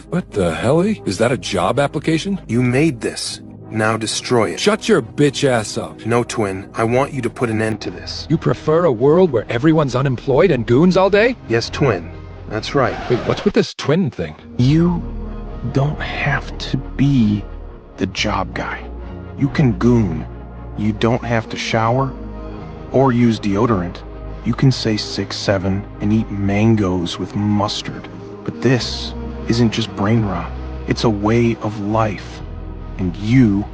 What the helly? Is that a job application? You made this. Now destroy it. Shut your bitch ass up. No, Twin. I want you to put an end to this. You prefer a world where everyone's unemployed and goons all day? Yes, Twin. That's right. Wait, what's with this twin thing? You don't have to be the job guy. You can goon. You don't have to shower or use deodorant. You can say 6'7" and eat mangoes with mustard. But this isn't just brain rot. It's a way of life. And you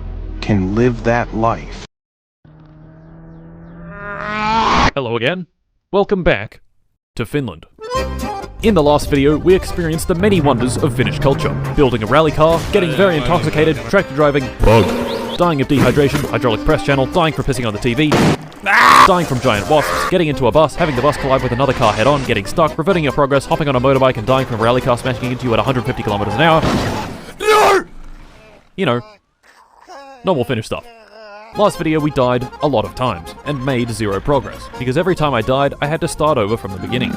can live that life. Hello again. Welcome back to Finland. In the last video, we experienced the many wonders of Finnish culture. Building a rally car, getting very intoxicated, tractor driving, bug, dying of dehydration, hydraulic press channel, dying from pissing on the TV, dying from giant wasps, getting into a bus, having the bus collide with another car head-on, getting stuck, reverting your progress, hopping on a motorbike and dying from a rally car smashing into you at 150 kilometers an hour. No! You know, normal Finnish stuff. Last video we died a lot of times, and made zero progress, because every time I died, I had to start over from the beginning.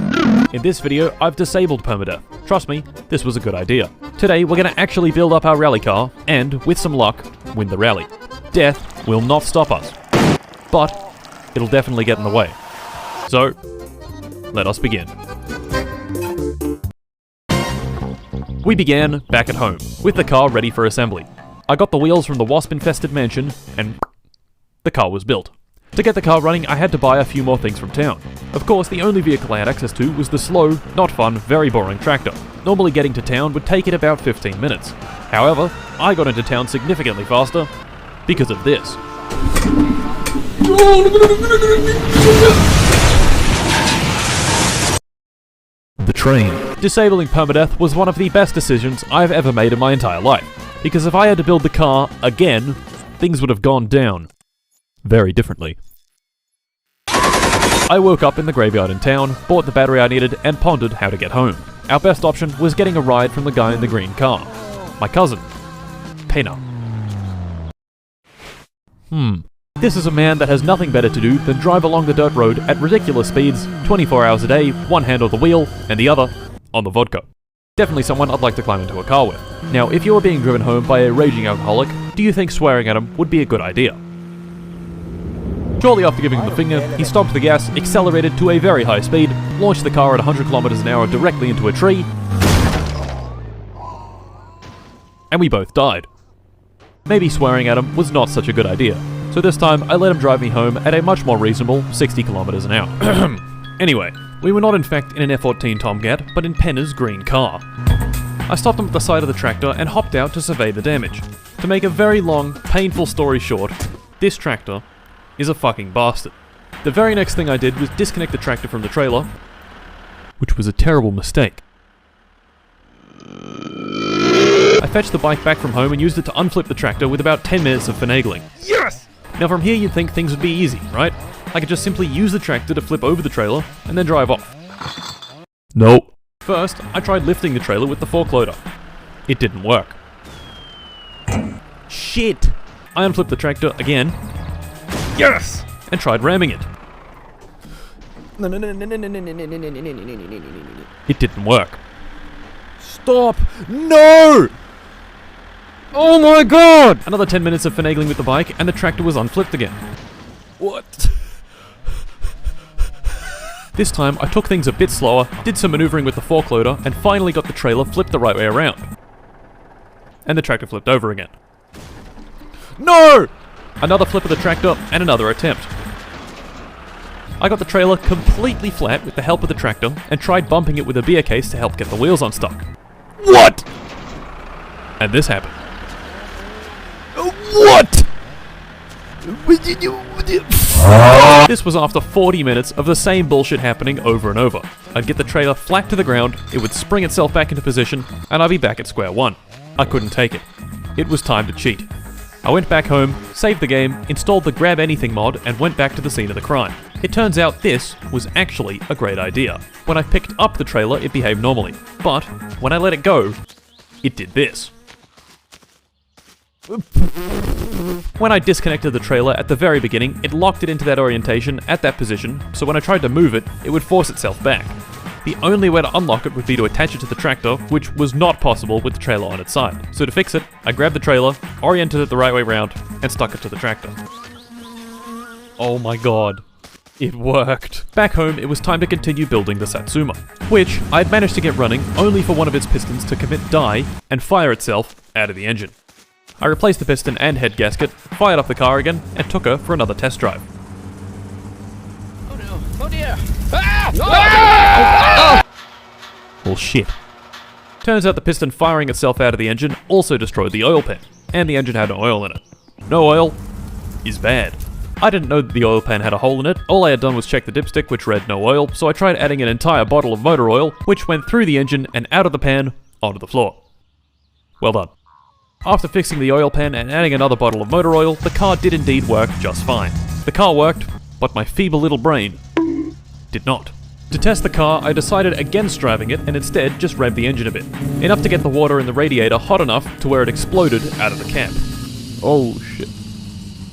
In this video, I've disabled permadeath. Trust me, this was a good idea. Today, we're gonna actually build up our rally car, and, with some luck, win the rally. Death will not stop us, but it'll definitely get in the way. So, let us begin. We began back at home, with the car ready for assembly. I got the wheels from the wasp-infested mansion, and the car was built. To get the car running, I had to buy a few more things from town. Of course, the only vehicle I had access to was the slow, not fun, very boring tractor. Normally getting to town would take it about 15 minutes. However, I got into town significantly faster because of this. The train. Disabling permadeath was one of the best decisions I've ever made in my entire life, because if I had to build the car again, things would have gone down very differently. I woke up in the graveyard in town, bought the battery I needed, and pondered how to get home. Our best option was getting a ride from the guy in the green car. My cousin, Pena. This is a man that has nothing better to do than drive along the dirt road at ridiculous speeds, 24 hours a day, one hand on the wheel, and the other on the vodka. Definitely someone I'd like to climb into a car with. Now, if you're being driven home by a raging alcoholic, do you think swearing at him would be a good idea? Shortly after giving him the finger, he stomped the gas, accelerated to a very high speed, launched the car at 100 kilometers an hour directly into a tree, and we both died. Maybe swearing at him was not such a good idea, so this time I let him drive me home at a much more reasonable 60 kilometers an hour. Anyway, we were not in fact in an F-14 Tomcat, but in Pena's green car. I stopped him at the side of the tractor and hopped out to survey the damage. To make a very long, painful story short, this tractor is a fucking bastard. The very next thing I did was disconnect the tractor from the trailer, which was a terrible mistake. I fetched the bike back from home and used it to unflip the tractor with about 10 minutes of finagling. Yes! Now from here you'd think things would be easy, right? I could just simply use the tractor to flip over the trailer and then drive off. Nope. First, I tried lifting the trailer with the fork loader. It didn't work. Shit! I unflipped the tractor again. Yes! And tried ramming it. It didn't work. Stop! No! Oh my god! Another 10 minutes of finagling with the bike and the tractor was unflipped again. What? This time, I took things a bit slower, did some maneuvering with the fork loader, and finally got the trailer flipped the right way around. And the tractor flipped over again. No! Another flip of the tractor, and another attempt. I got the trailer completely flat with the help of the tractor, and tried bumping it with a beer case to help get the wheels unstuck. What? And this happened. What? This was after 40 minutes of the same bullshit happening over and over. I'd get the trailer flat to the ground, it would spring itself back into position, and I'd be back at square one. I couldn't take it. It was time to cheat. I went back home, saved the game, installed the Grab Anything mod, and went back to the scene of the crime. It turns out this was actually a great idea. When I picked up the trailer, it behaved normally. But when I let it go, it did this. When I disconnected the trailer at the very beginning, it locked it into that orientation at that position, so when I tried to move it, it would force itself back. The only way to unlock it would be to attach it to the tractor, which was not possible with the trailer on its side. So to fix it, I grabbed the trailer, oriented it the right way round, and stuck it to the tractor. Oh my god. It worked. Back home, it was time to continue building the Satsuma, which I'd managed to get running only for one of its pistons to commit die and fire itself out of the engine. I replaced the piston and head gasket, fired up the car again, and took her for another test drive. Oh no! Oh dear! Ah! Well, shit. Turns out the piston firing itself out of the engine also destroyed the oil pan, and the engine had no oil in it. No oil is bad. I didn't know that the oil pan had a hole in it. All I had done was check the dipstick, which read no oil, so I tried adding an entire bottle of motor oil, which went through the engine and out of the pan onto the floor. Well done. After fixing the oil pan and adding another bottle of motor oil, the car did indeed work just fine. The car worked, but my feeble little brain did not. To test the car, I decided against driving it and instead just revved the engine a bit. Enough to get the water in the radiator hot enough to where it exploded out of the cap. Oh shit.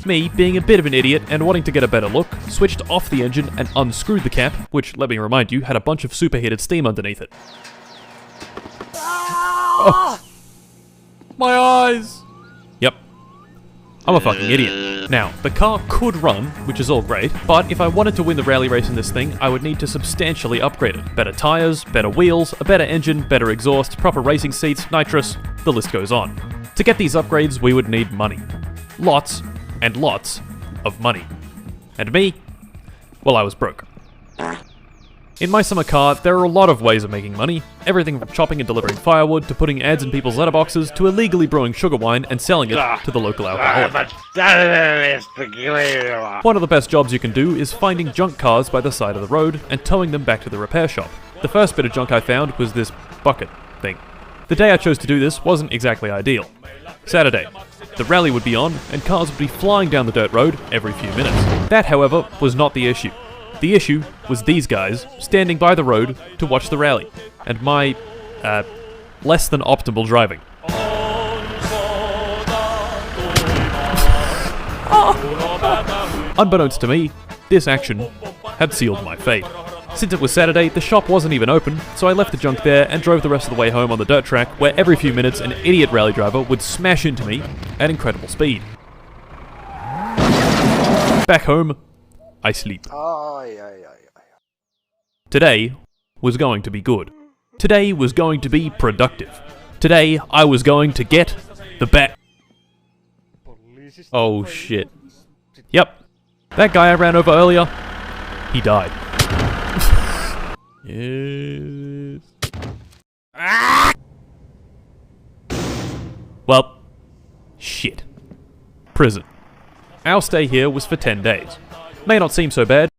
Me, being a bit of an idiot and wanting to get a better look, switched off the engine and unscrewed the cap, which, let me remind you, had a bunch of superheated steam underneath it. Oh. My eyes! Yep. I'm a fucking idiot. Now, the car could run, which is all great, but if I wanted to win the rally race in this thing, I would need to substantially upgrade it. Better tyres, better wheels, a better engine, better exhaust, proper racing seats, nitrous, the list goes on. To get these upgrades, we would need money. Lots and lots of money. And me? Well, I was broke. In my summer car, there are a lot of ways of making money. Everything from chopping and delivering firewood, to putting ads in people's letterboxes, to illegally brewing sugar wine and selling it to the local alcoholic. One of the best jobs you can do is finding junk cars by the side of the road and towing them back to the repair shop. The first bit of junk I found was this bucket thing. The day I chose to do this wasn't exactly ideal. Saturday. The rally would be on, and cars would be flying down the dirt road every few minutes. That, however, was not the issue. The issue was these guys standing by the road to watch the rally, and my, less than optimal driving. Unbeknownst to me, this action had sealed my fate. Since it was Saturday, the shop wasn't even open, so I left the junk there and drove the rest of the way home on the dirt track, where every few minutes an idiot rally driver would smash into me at incredible speed. Back home, I sleep. Today was going to be good. Today was going to be productive. Today I was going to get the bat. Oh shit. Yep. That guy I ran over earlier, he died. Yes. Well, shit. Prison. Our stay here was for 10 days. May not seem so bad.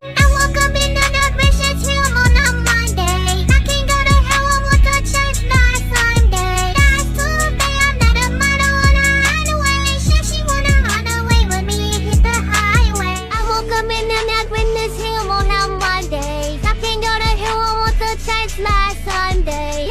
Last Sunday.